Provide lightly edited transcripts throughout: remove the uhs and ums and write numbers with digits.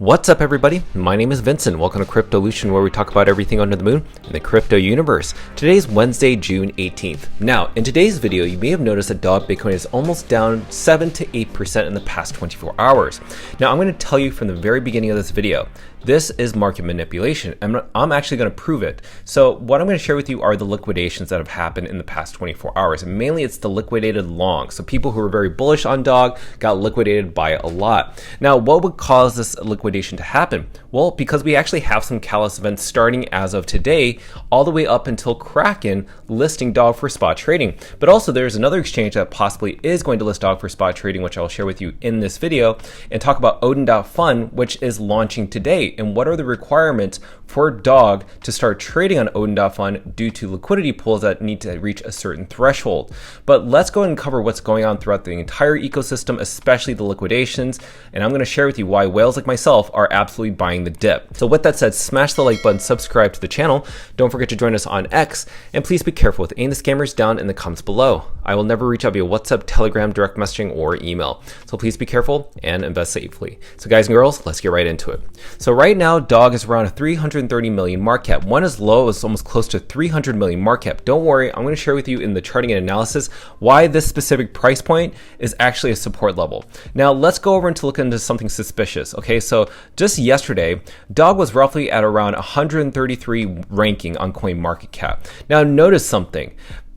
What's up, everybody? My name is Vincent. Welcome to Cryptolution, where we talk about everything under the moon in the crypto universe. Today's Wednesday, June 18th. Now, in today's video, you may have noticed that dog Bitcoin is almost down 7 to 8% in the past 24 hours. Now, I'm going to tell you from the very beginning of this video, this is market manipulation. I'm actually going to prove it. So what I'm going to share with you are the liquidations that have happened in the past 24 hours. And mainly it's the liquidated long. So people who were very bullish on dog got liquidated by a lot. Now, what would cause this liquidation to happen? Well, because we actually have some catalyst events starting as of today, all the way up until Kraken listing dog for spot trading. But also there's another exchange that possibly is going to list dog for spot trading, which I'll share with you in this video, and talk about Odinfun, which is launching today. And what are the requirements for dog to start trading on Odinfun due to liquidity pools that need to reach a certain threshold. But let's go ahead and cover what's going on throughout the entire ecosystem, especially the liquidations. And I'm going to share with you why whales like myself are absolutely buying the dip. So with that said, smash the like button, subscribe to the channel. Don't forget to join us on X, and please be careful with any of the scammers down in the comments below. I will never reach out via WhatsApp, Telegram, direct messaging, or email. So please be careful and invest safely. So guys and girls, let's get right into it. So right now, dog is around a 330 million market cap. One as low as almost close to 300 million market cap. Don't worry, I'm going to share with you in the charting and analysis why this specific price point is actually a support level. Now let's go over and look into something suspicious. Okay, so just yesterday, dog was roughly at around 133 ranking on CoinMarketCap. Now notice something.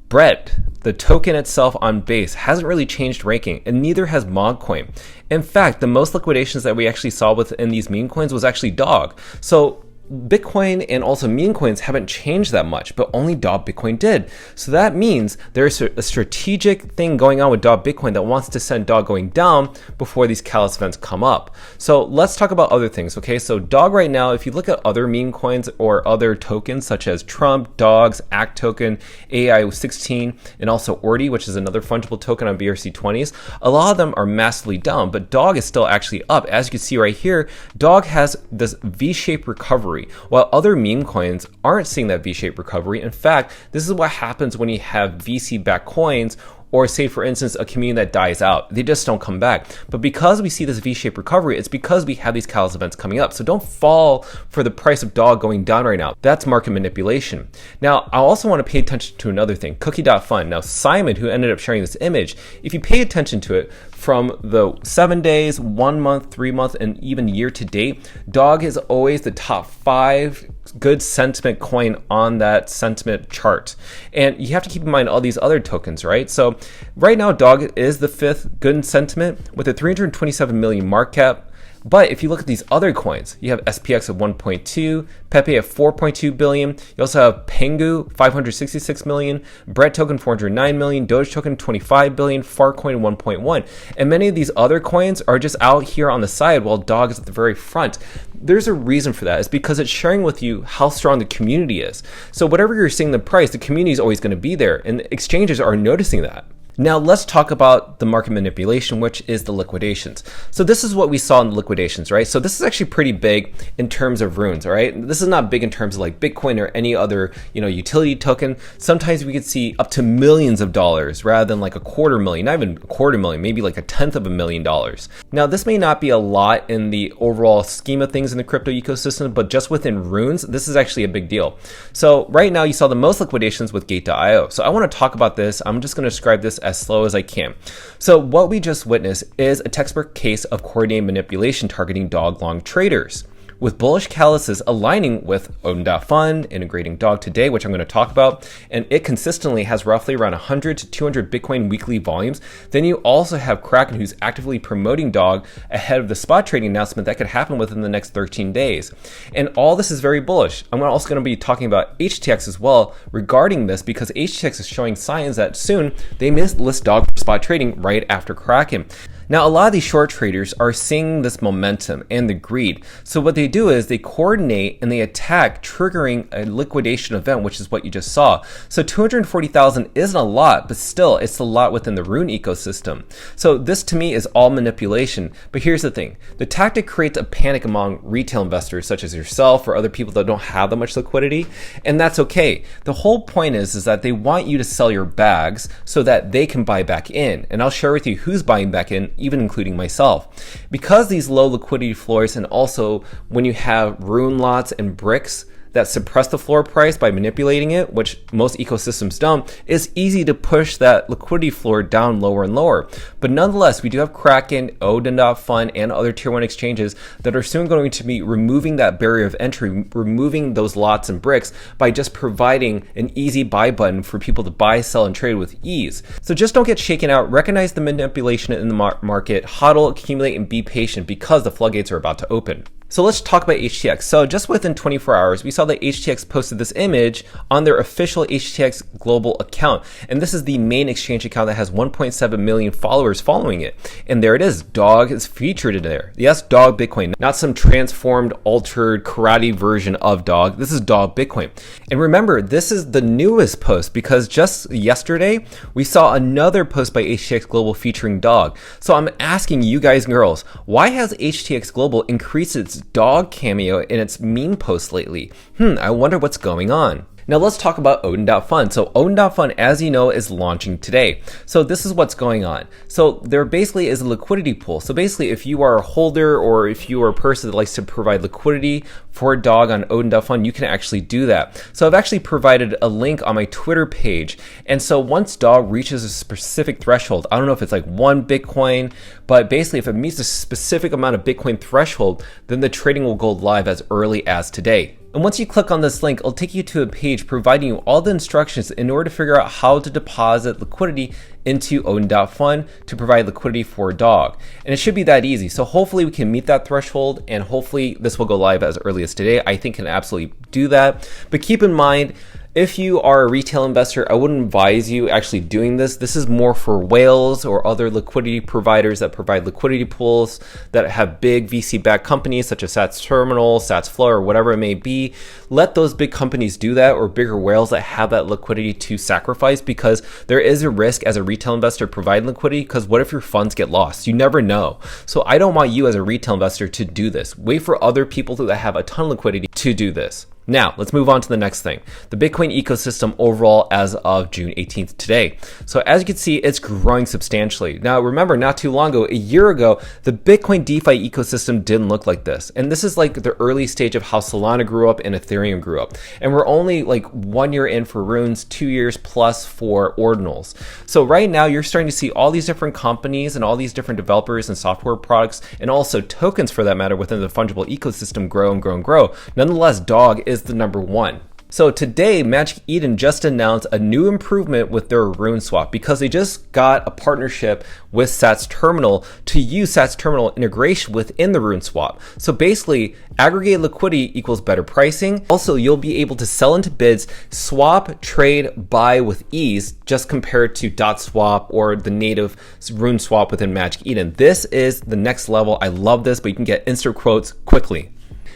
Brett, the token itself on base, hasn't really changed ranking, and neither has MogCoin. In fact, the most liquidations that we actually saw within these meme coins was actually dog. So Bitcoin and also meme coins haven't changed that much, but only dog Bitcoin did. So that means there's a strategic thing going on with dog Bitcoin that wants to send dog going down before these catalyst events come up. So let's talk about other things. Okay, so dog right now, if you look at other meme coins or other tokens such as Trump, dogs, ACT token, AI16, and also Ordi, which is another fungible token on BRC20s, a lot of them are massively down, but dog is still actually up. As you can see right here, dog has this V-shaped recovery, while other meme coins aren't seeing that V-shaped recovery. In fact, this is what happens when you have VC-backed coins, or say, for instance, a community that dies out. They just don't come back. But because we see this V-shaped recovery, it's because we have these catalyst events coming up. So don't fall for the price of dog going down right now. That's market manipulation. Now, I also want to pay attention to another thing, Cookie.fun. Now, Simon, who ended up sharing this image, if you pay attention to it, from the 7 days, 1 month, 3 month, and even year to date, dog is always the top 5 good sentiment coin on that sentiment chart. And you have to keep in mind all these other tokens, right? So right now, dog is the 5th good in sentiment with a 327 million market cap. But if you look at these other coins, you have SPX at 1.2, Pepe at 4.2 billion. You also have Pengu, 566 million, Brett token, 409 million, Doge token, 25 billion, Farcoin, 1.1. And many of these other coins are just out here on the side while dog is at the very front. There's a reason for that. It's because it's sharing with you how strong the community is. So whatever you're seeing the price, the community is always going to be there, and exchanges are noticing that. Now let's talk about the market manipulation, which is the liquidations. So this is what we saw in the liquidations, right? So this is actually pretty big in terms of runes, all right? This is not big in terms of like Bitcoin or any other, utility token. Sometimes we could see up to millions of dollars rather than like a $250,000, not even $250,000, maybe like $1/10,000,000. Now this may not be a lot in the overall scheme of things in the crypto ecosystem, but just within runes, this is actually a big deal. So right now you saw the most liquidations with Gate.io. So I want to talk about this. I'm just going to describe this as slow as I can. So what we just witnessed is a textbook case of coordinated manipulation targeting dog long traders, with bullish catalysts aligning with Odinfun, integrating dog today, which I'm going to talk about, and it consistently has roughly around 100 to 200 Bitcoin weekly volumes. Then you also have Kraken, who's actively promoting dog ahead of the spot trading announcement that could happen within the next 13 days. And all this is very bullish. I'm also going to be talking about HTX as well regarding this, because HTX is showing signs that soon they may list dog for spot trading right after Kraken. Now, a lot of these short traders are seeing this momentum and the greed. So what they do is they coordinate and they attack, triggering a liquidation event, which is what you just saw. So 240,000 isn't a lot, but still it's a lot within the Rune ecosystem. So this to me is all manipulation. But here's the thing. The tactic creates a panic among retail investors such as yourself or other people that don't have that much liquidity. And that's okay. The whole point is that they want you to sell your bags so that they can buy back in. And I'll share with you who's buying back in even including myself. Because these low liquidity floors, and also when you have rune lots and bricks that suppress the floor price by manipulating it, which most ecosystems don't, it's easy to push that liquidity floor down lower and lower. But nonetheless, we do have Kraken, Odinfun, and other tier 1 exchanges that are soon going to be removing that barrier of entry, removing those lots and bricks by just providing an easy buy button for people to buy, sell, and trade with ease. So just don't get shaken out, recognize the manipulation in the market, hodl, accumulate, and be patient because the floodgates are about to open. So let's talk about HTX. So just within 24 hours, we saw that HTX posted this image on their official HTX global account. And this is the main exchange account that has 1.7 million followers following it. And there it is. Dog is featured in there. Yes, Dog Bitcoin, not some transformed, altered karate version of Dog. This is Dog Bitcoin. And remember, this is the newest post because just yesterday, we saw another post by HTX Global featuring Dog. So I'm asking you guys and girls, why has HTX Global increased its dog cameo in its meme posts lately? I wonder what's going on. Now let's talk about Odin.Fun. So Odin.Fun, as you know, is launching today. So this is what's going on. So there basically is a liquidity pool. So basically if you are a holder or if you are a person that likes to provide liquidity for a dog on Odin.Fun, you can actually do that. So I've actually provided a link on my Twitter page. And so once dog reaches a specific threshold, I don't know if it's like 1 Bitcoin, but basically if it meets a specific amount of Bitcoin threshold, then the trading will go live as early as today. And once you click on this link, it'll take you to a page providing you all the instructions in order to figure out how to deposit liquidity into Odin.Fun to provide liquidity for a dog. And it should be that easy. So hopefully we can meet that threshold, and hopefully this will go live as early as today. I think it can absolutely do that. But keep in mind, if you are a retail investor, I wouldn't advise you actually doing this. This is more for whales or other liquidity providers that provide liquidity pools that have big VC-backed companies such as Sats Terminal, Sats Flow, or whatever it may be. Let those big companies do that, or bigger whales that have that liquidity to sacrifice, because there is a risk as a retail investor providing liquidity, because what if your funds get lost? You never know. So I don't want you as a retail investor to do this. Wait for other people that have a ton of liquidity to do this. Now, let's move on to the next thing. The Bitcoin ecosystem overall as of June 18th today. So as you can see, it's growing substantially. Now, remember, not too long ago, a year ago, the Bitcoin DeFi ecosystem didn't look like this. And this is like the early stage of how Solana grew up and Ethereum grew up. And we're only like 1 year in for runes, 2 years plus for Ordinals. So right now, you're starting to see all these different companies and all these different developers and software products, and also tokens for that matter, within the fungible ecosystem grow and grow and grow. Nonetheless, Dog is the number one. So today, Magic Eden just announced a new improvement with their rune swap, because they just got a partnership with Sats Terminal to use Sats Terminal integration within the rune swap. So basically, aggregated liquidity equals better pricing. Also, you'll be able to sell into bids, swap, trade, buy with ease, just compared to dot swap or the native rune swap within Magic Eden. This is the next level. I love this, but you can get instant quotes quickly.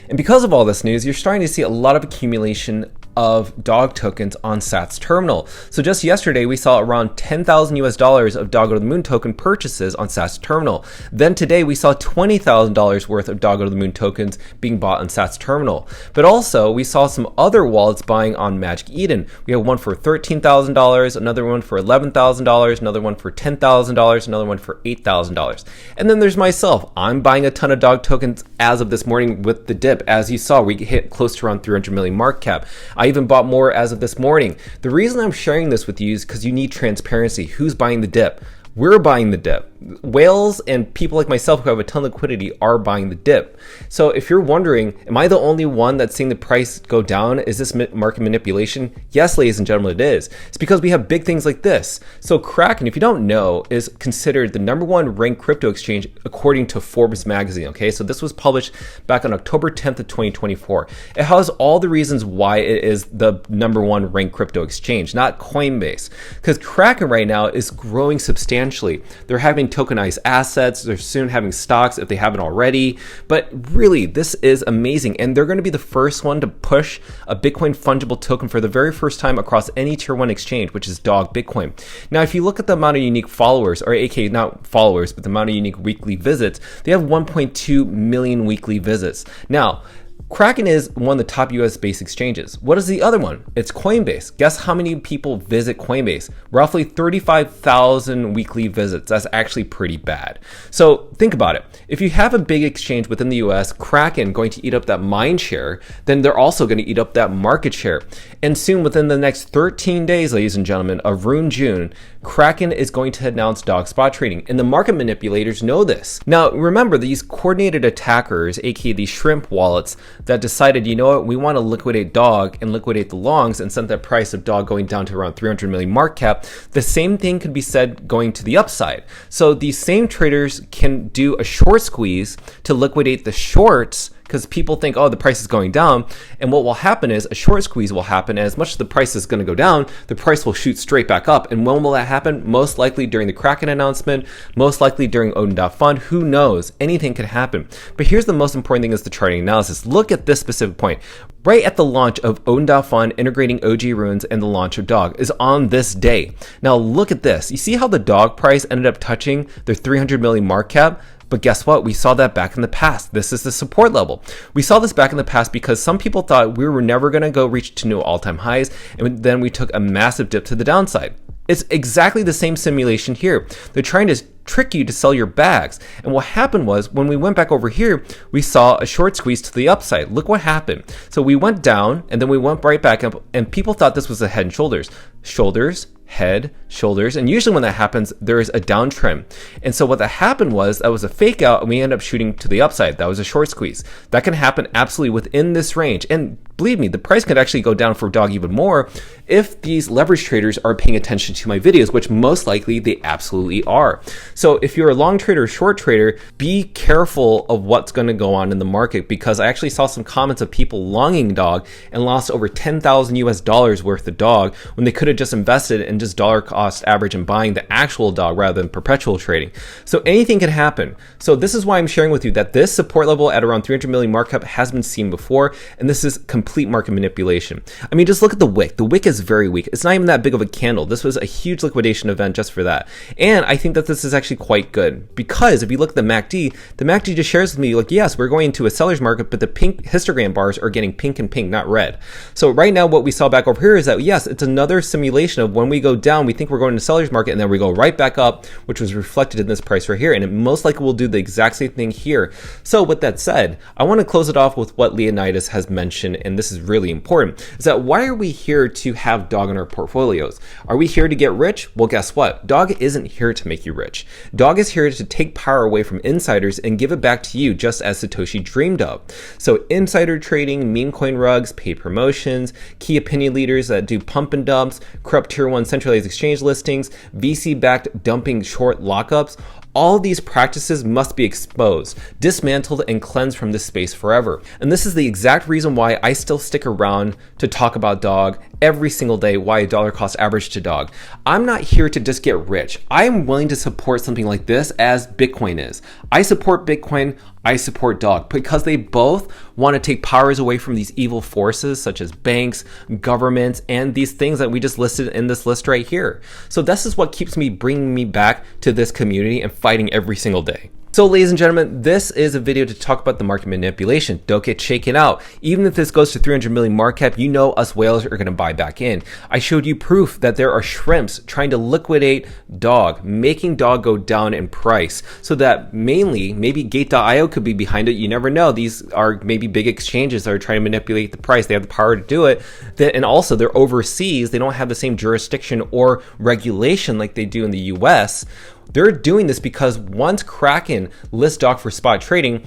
And because of all this news, you're starting to see a lot of accumulation of Dog tokens on Sats Terminal. So just yesterday, we saw around $10,000 of Dog to the Moon token purchases on Sats Terminal. Then today, we saw $20,000 worth of Dog to the Moon tokens being bought on Sats Terminal. But also, we saw some other wallets buying on Magic Eden. We have one for $13,000, another one for $11,000, another one for $10,000, another one for $8,000. And then there's myself. I'm buying a ton of Dog tokens as of this morning with the dip. As you saw, we hit close to around 300 million market cap. I even bought more as of this morning. The reason I'm sharing this with you is because you need transparency. Who's buying the dip? We're buying the dip. Whales and people like myself who have a ton of liquidity are buying the dip. So if you're wondering, am I the only one that's seeing the price go down? Is this market manipulation? Yes, ladies and gentlemen, it is. It's because we have big things like this. So Kraken, if you don't know, is considered the #1 ranked crypto exchange according to Forbes magazine. Okay, so this was published back on October 10th of 2024. It has all the reasons why it is the #1 ranked crypto exchange, not Coinbase. Because Kraken right now is growing substantially. They're having tokenized assets. They're soon having stocks if they haven't already. But really, this is amazing. And they're going to be the first one to push a Bitcoin fungible token for the very first time across any tier 1 exchange, which is Dog Bitcoin. Now, if you look at the amount of unique followers, or aka not followers, but the amount of unique weekly visits, they have 1.2 million weekly visits. Now, Kraken is one of the top US based exchanges. What is the other one? It's Coinbase. Guess how many people visit Coinbase? Roughly 35,000 weekly visits. That's actually pretty bad. So think about it. If you have a big exchange within the US, Kraken going to eat up that mind share, then they're also going to eat up that market share. And soon, within the next 13 days, ladies and gentlemen, of Rune June, Kraken is going to announce dog spot trading, and the market manipulators know this. Now, remember, these coordinated attackers, aka these shrimp wallets, that decided, you know what, we want to liquidate dog and liquidate the longs and sent that price of dog going down to around 300 million market cap. The same thing could be said going to the upside. So these same traders can do a short squeeze to liquidate the shorts, because people think, oh, the price is going down. And what will happen is a short squeeze will happen. And as much as the price is going to go down, the price will shoot straight back up. And when will that happen? Most likely during the Kraken announcement, most likely during Odinfun. Who knows? Anything can happen. But here's the most important thing is the charting analysis. Look at this specific point. Right at the launch of Odinfun integrating OG runes and the launch of dog is on this day. Now look at this. You see how the dog price ended up touching their 300 million market cap? But guess what? We saw that back in the past. This is the support level. We saw this back in the past because some people thought we were never going to go reach to new all-time highs, and then we took a massive dip to the downside. It's exactly the same simulation here. They're trying to trick you to sell your bags. And what happened was when we went back over here, we saw a short squeeze to the upside. Look what happened. So we went down and then we went right back up, and people thought this was a head and shoulders. Shoulders, head, shoulders, and usually when that happens, there is a downtrend. And so what that happened was that was a fake out, and we end up shooting to the upside. That was a short squeeze. That can happen absolutely within this range. And believe me, the price could actually go down for dog even more if these leverage traders are paying attention to my videos, which most likely they absolutely are. So if you're a long trader or short trader, be careful of what's going to go on in the market, because I actually saw some comments of people longing dog and lost over 10,000 US dollars worth of dog when they could have just invested in just dollar cost average and buying the actual dog rather than perpetual trading. So anything can happen. So this is why I'm sharing with you that this support level at around 300 million market cap has been seen before, and this is complete market manipulation. I mean, just look at the wick. The wick is very weak. It's not even that big of a candle. This was a huge liquidation event just for that. And I think that this is actually quite good, because if you look at the MACD just shares with me, like, yes, we're going into a seller's market, but the pink histogram bars are getting pink and pink, not red. So right now what we saw back over here is that, yes, it's another simulation of when we go down, we think we're going to seller's market, and then we go right back up, which was reflected in this price right here. And it most likely will do the exact same thing here. So with that said, I want to close it off with what Leonidas has mentioned, and this is really important, is that why are we here to have dog in our portfolios? Are we here to get rich? Well, guess what? Dog isn't here to make you rich. Dog is here to take power away from insiders and give it back to you, just as Satoshi dreamed of. So insider trading, meme coin rugs, paid promotions, key opinion leaders that do pump and dumps, corrupt tier 1 centralized exchange listings, VC-backed dumping short lockups, all these practices must be exposed, dismantled, and cleansed from this space forever. And this is the exact reason why I still stick around to talk about dog every single day, why a dollar cost average to dog. I'm not here to just get rich. I'm willing to support something like this as Bitcoin is. I support Bitcoin, I support dog, because they both want to take powers away from these evil forces such as banks, governments, and these things that we just listed in this list right here. So this is what keeps me bringing me back to this community and fighting every single day. So ladies and gentlemen, this is a video to talk about the market manipulation. Don't get shaken out. Even if this goes to 300 million market cap, you know us whales are going to buy back in. I showed you proof that there are shrimps trying to liquidate dog, making dog go down in price, so that mainly maybe Gate.io could be behind it. You never know. These are maybe big exchanges that are trying to manipulate the price. They have the power to do it. And also they're overseas. They don't have the same jurisdiction or regulation like they do in the US. They're doing this because once Kraken lists dog for spot trading,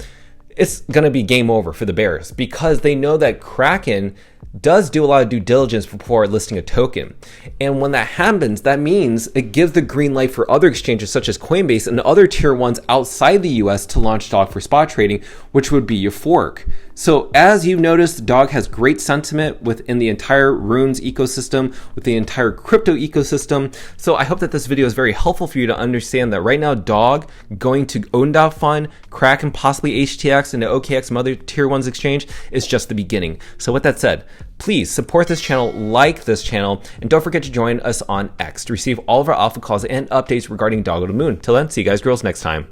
it's going to be game over for the bears, because they know that Kraken does do a lot of due diligence before listing a token. And when that happens, that means it gives the green light for other exchanges such as Coinbase and other tier 1s outside the US to launch dog for spot trading, which would be Euphoric. So as you've noticed, dog has great sentiment within the entire runes ecosystem, with the entire crypto ecosystem. So I hope that this video is very helpful for you to understand that right now dog going to Odinfun, Kraken, possibly HTX, and the OKX, some other tier 1s exchange is just the beginning. So with that said, please support this channel, like this channel, and don't forget to join us on X to receive all of our alpha calls and updates regarding Dog of the Moon. Till then, see you guys girls next time.